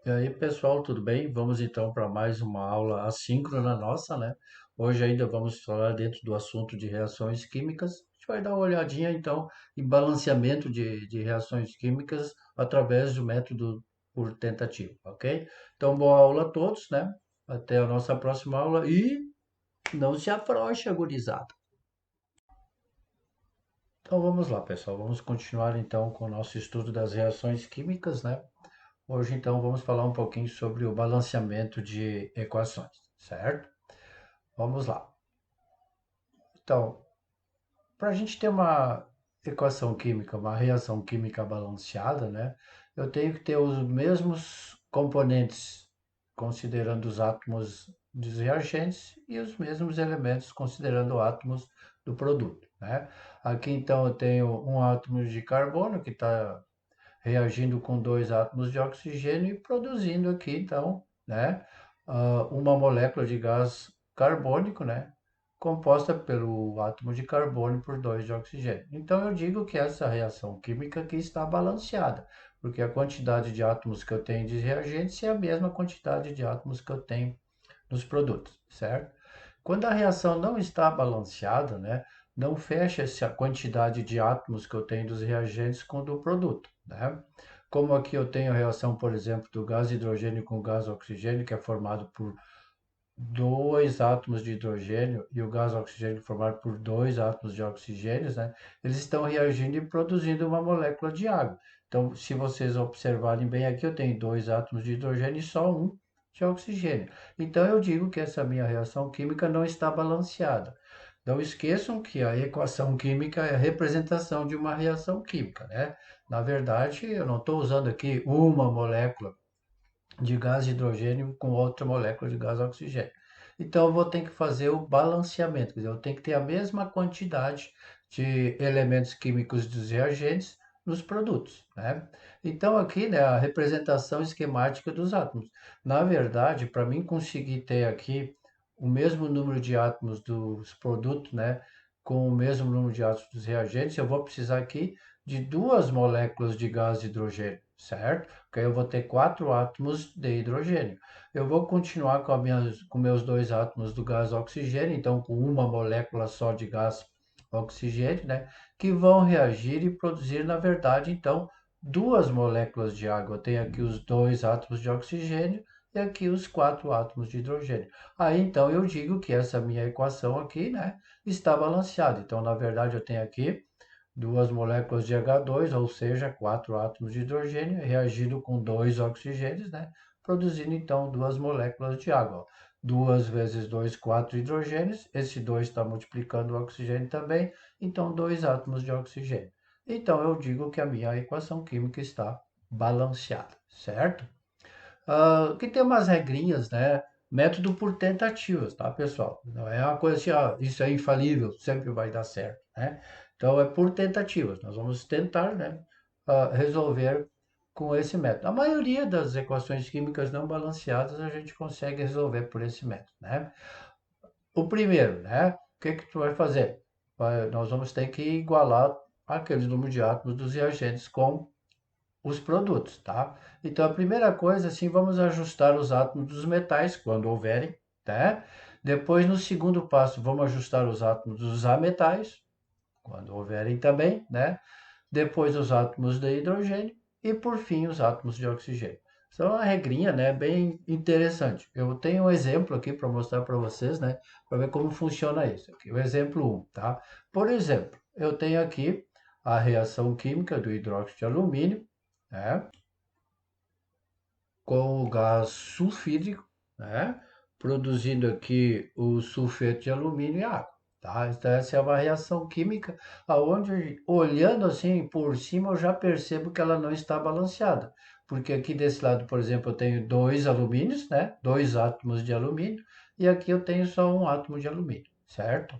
E aí, pessoal, tudo bem? Vamos então para mais uma aula assíncrona nossa, né? Hoje ainda vamos falar dentro do assunto de reações químicas. A gente vai dar uma olhadinha então em balanceamento de reações químicas através do método por tentativa, ok? Então, boa aula a todos, né? Até a nossa próxima aula e não se afrouxe, gurizada. Então vamos lá, pessoal. Vamos continuar então com o nosso estudo das reações químicas, né? Hoje, então, vamos falar um pouquinho sobre o balanceamento de equações, certo? Vamos lá. Então, para a gente ter uma equação química, uma reação química balanceada, né? Eu tenho que ter os mesmos componentes, considerando os átomos dos reagentes, e os mesmos elementos, considerando átomos do produto, né? Aqui, então, eu tenho um átomo de carbono que está reagindo com dois átomos de oxigênio e produzindo aqui, então, né, uma molécula de gás carbônico, né, composta pelo átomo de carbono por dois de oxigênio. Então, eu digo que essa reação química aqui está balanceada, porque a quantidade de átomos que eu tenho de reagentes é a mesma quantidade de átomos que eu tenho nos produtos, certo? Quando a reação não está balanceada, né, não fecha essa quantidade de átomos que eu tenho dos reagentes com o do produto, né? Como aqui eu tenho a reação, por exemplo, do gás hidrogênio com o gás oxigênio, que é formado por dois átomos de hidrogênio e o gás oxigênio formado por dois átomos de oxigênio, né? Eles estão reagindo e produzindo uma molécula de água. Então, se vocês observarem bem aqui, eu tenho dois átomos de hidrogênio e só um de oxigênio. Então, eu digo que essa minha reação química não está balanceada. Não esqueçam que a equação química é a representação de uma reação química, né? Na verdade, eu não estou usando aqui uma molécula de gás de hidrogênio com outra molécula de gás oxigênio. Então, eu vou ter que fazer o balanceamento, quer dizer, eu tenho que ter a mesma quantidade de elementos químicos dos reagentes nos produtos, né? Então, aqui, né, a representação esquemática dos átomos. Na verdade, para mim conseguir ter aqui o mesmo número de átomos dos produtos, né, com o mesmo número de átomos dos reagentes, eu vou precisar aqui de duas moléculas de gás de hidrogênio, certo? Porque aí eu vou ter quatro átomos de hidrogênio. Eu vou continuar com meus dois átomos do gás oxigênio, então com uma molécula só de gás oxigênio, né? Que vão reagir e produzir, na verdade, então, duas moléculas de água. Eu tenho aqui os dois átomos de oxigênio e aqui os quatro átomos de hidrogênio. Aí, então, eu digo que essa minha equação aqui, né, está balanceada. Então, na verdade, eu tenho aqui duas moléculas de H2, ou seja, quatro átomos de hidrogênio, reagindo com dois oxigênios, né? Produzindo então duas moléculas de água. 2 vezes 2, 4 hidrogênios. Esse 2 está multiplicando o oxigênio também, então dois átomos de oxigênio. Então eu digo que a minha equação química está balanceada, certo? Que tem umas regrinhas, né? Método por tentativas, tá, pessoal? Não é uma coisa assim, isso é infalível, sempre vai dar certo, né? Então é por tentativas. Nós vamos tentar, né, resolver com esse método. A maioria das equações químicas não balanceadas a gente consegue resolver por esse método, né? O primeiro, né? O que que tu vai fazer? Nós vamos ter que igualar aquele número de átomos dos reagentes com os produtos, tá? Então, a primeira coisa, assim, vamos ajustar os átomos dos metais, quando houverem, tá? Depois, no segundo passo, vamos ajustar os átomos dos ametais, quando houverem também, né? Depois, os átomos de hidrogênio e, por fim, os átomos de oxigênio. Isso é uma regrinha, né? Bem interessante. Eu tenho um exemplo aqui para mostrar para vocês, né? Para ver como funciona isso. Aqui, o exemplo 1, tá? Por exemplo, eu tenho aqui a reação química do hidróxido de alumínio, né? Com o gás sulfídrico, né? Produzindo aqui o sulfeto de alumínio e água. Tá? Então, essa é uma reação química, aonde olhando assim por cima eu já percebo que ela não está balanceada. Porque aqui desse lado, por exemplo, eu tenho dois alumínios, né? Dois átomos de alumínio, e aqui eu tenho só um átomo de alumínio, certo?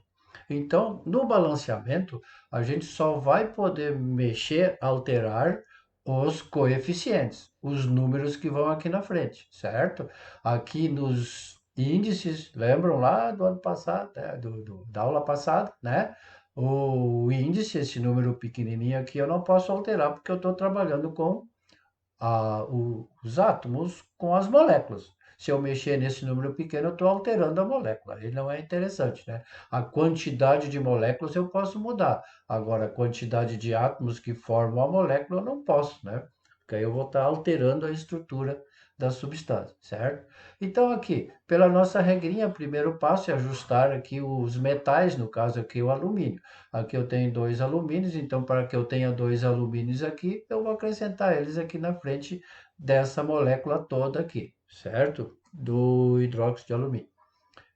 Então, no balanceamento, a gente só vai poder mexer, alterar os coeficientes, os números que vão aqui na frente, certo? Aqui nos índices, lembram lá do ano passado, né? Da aula passada, né? O índice, esse número pequenininho aqui, eu não posso alterar porque eu estou trabalhando com os átomos com as moléculas. Se eu mexer nesse número pequeno, eu estou alterando a molécula. Ele não é interessante, né? A quantidade de moléculas eu posso mudar. Agora, a quantidade de átomos que formam a molécula eu não posso, né? Porque aí eu vou estar alterando a estrutura da substância, certo? Então, aqui, pela nossa regrinha, o primeiro passo é ajustar aqui os metais, no caso aqui o alumínio. Aqui eu tenho dois alumínios, então para que eu tenha dois alumínios aqui, eu vou acrescentar eles aqui na frente dessa molécula toda aqui, certo? Do hidróxido de alumínio.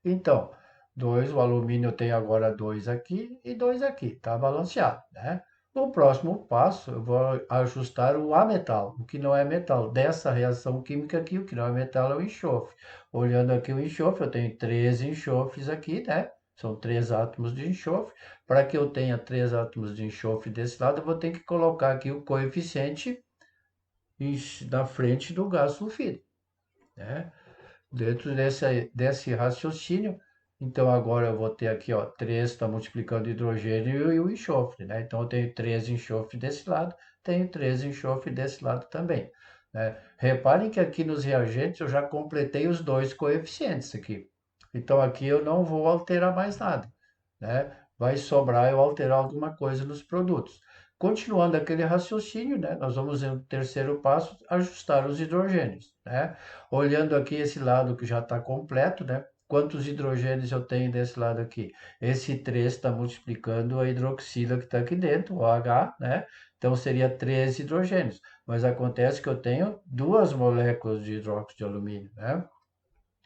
Então, dois, o alumínio eu tenho agora dois aqui e dois aqui, tá balanceado, né? No próximo passo, eu vou ajustar o ametal, o que não é metal. Dessa reação química aqui, o que não é metal é o enxofre. Olhando aqui o enxofre, eu tenho três enxofres aqui, né? São três átomos de enxofre. Para que eu tenha três átomos de enxofre desse lado, eu vou ter que colocar aqui o coeficiente na frente do gás sulfídrico, né? Dentro desse raciocínio, então agora eu vou ter aqui, ó, 3 está multiplicando o hidrogênio e o enxofre, né? Então eu tenho 3 enxofre desse lado, tenho 3 enxofre desse lado também, né? Reparem que aqui nos reagentes eu já completei os dois coeficientes aqui. Então aqui eu não vou alterar mais nada, né? Vai sobrar eu alterar alguma coisa nos produtos. Continuando aquele raciocínio, né? Nós vamos no terceiro passo ajustar os hidrogênios, né? Olhando aqui esse lado que já está completo, né? Quantos hidrogênios eu tenho desse lado aqui? Esse 3 está multiplicando a hidroxila que está aqui dentro, o H, né? Então seria 3 hidrogênios. Mas acontece que eu tenho duas moléculas de hidróxido de alumínio, né?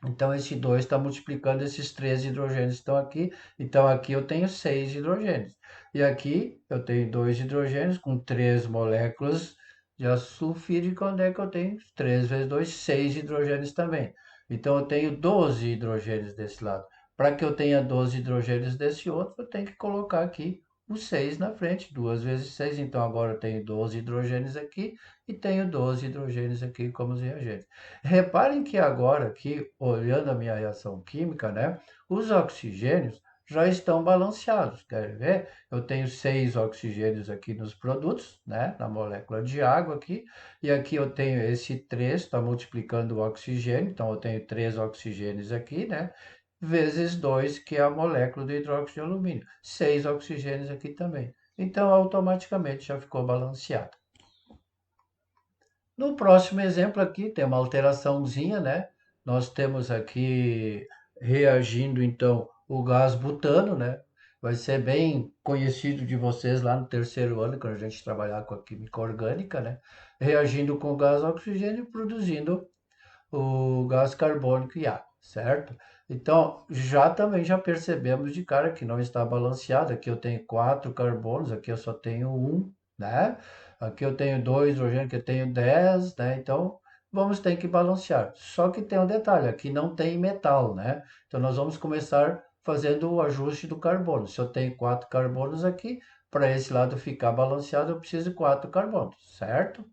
Então, esse 2 está multiplicando esses 3 hidrogênios que estão aqui. Então, aqui eu tenho 6 hidrogênios. E aqui eu tenho 2 hidrogênios com 3 moléculas de ácido sulfídrico, onde é que eu tenho 3 vezes 2, 6 hidrogênios também. Então, eu tenho 12 hidrogênios desse lado. Para que eu tenha 12 hidrogênios desse outro, eu tenho que colocar aqui o 6 na frente, 2 vezes 6. Então, agora eu tenho 12 hidrogênios aqui e tenho 12 hidrogênios aqui como os reagentes. Reparem que agora, aqui, olhando a minha reação química, né, os oxigênios já estão balanceados. Quer ver? Eu tenho 6 oxigênios aqui nos produtos, né, na molécula de água aqui, e aqui eu tenho esse 3, está multiplicando o oxigênio, então eu tenho 3 oxigênios aqui, né, vezes 2, que é a molécula do hidróxido de alumínio. 6 oxigênios aqui também. Então, automaticamente já ficou balanceado. No próximo exemplo aqui tem uma alteraçãozinha, né? Nós temos aqui reagindo então o gás butano, né? Vai ser bem conhecido de vocês lá no terceiro ano, quando a gente trabalhar com a química orgânica, né? Reagindo com o gás oxigênio, produzindo o gás carbônico e água, certo? Então, já percebemos de cara que não está balanceado. Aqui eu tenho 4 carbonos, aqui eu só tenho um, né? Aqui eu tenho 2 hidrogênio, aqui eu tenho 10, né? Então, vamos ter que balancear. Só que tem um detalhe, aqui não tem metal, né? Então, nós vamos começar fazendo o ajuste do carbono. Se eu tenho 4 carbonos aqui, para esse lado ficar balanceado, eu preciso de 4 carbonos, certo?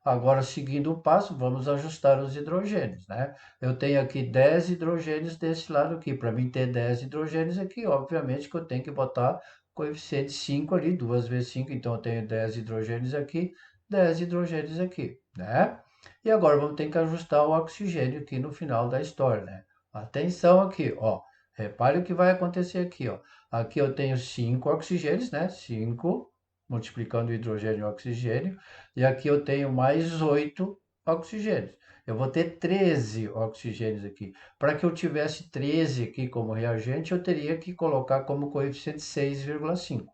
Agora, seguindo o passo, vamos ajustar os hidrogênios, né? Eu tenho aqui 10 hidrogênios desse lado aqui. Para mim ter 10 hidrogênios aqui, obviamente que eu tenho que botar coeficiente 5 ali, 2 vezes 5. Então, eu tenho 10 hidrogênios aqui, 10 hidrogênios aqui, né? E agora vamos ter que ajustar o oxigênio aqui no final da história, né? Atenção aqui, ó. Repare o que vai acontecer aqui, ó. Aqui eu tenho 5 oxigênios, né? 5 multiplicando o hidrogênio e o oxigênio. E aqui eu tenho mais 8 oxigênios. Eu vou ter 13 oxigênios aqui. Para que eu tivesse 13 aqui como reagente, eu teria que colocar como coeficiente 6,5.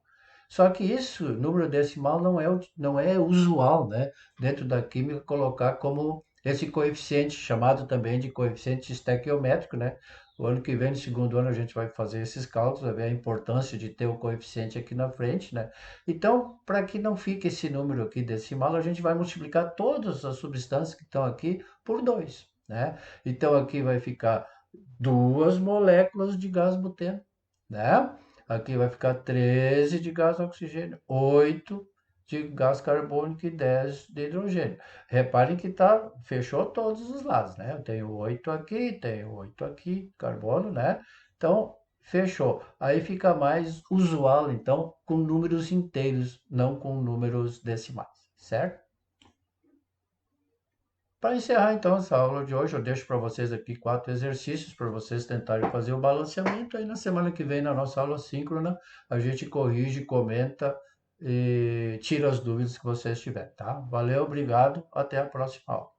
Só que isso, número decimal, não é usual, né? Dentro da química, colocar como esse coeficiente, chamado também de coeficiente estequiométrico, né? O ano que vem, no segundo ano, a gente vai fazer esses cálculos, vai ver a importância de ter o coeficiente aqui na frente, né? Então, para que não fique esse número aqui decimal, a gente vai multiplicar todas as substâncias que estão aqui por 2, né? Então, aqui vai ficar duas moléculas de gás buteno, né? Aqui vai ficar 13 de gás oxigênio, 8 de gás carbônico e 10 de hidrogênio. Reparem que fechou todos os lados, né? Eu tenho 8 aqui, tenho 8 aqui, carbono, né? Então, fechou. Aí fica mais usual, então, com números inteiros, não com números decimais, certo? Para encerrar então essa aula de hoje, eu deixo para vocês aqui 4 exercícios para vocês tentarem fazer o balanceamento. Aí na semana que vem, na nossa aula síncrona, a gente corrige, comenta e tira as dúvidas que vocês tiverem, tá? Valeu, obrigado, até a próxima aula.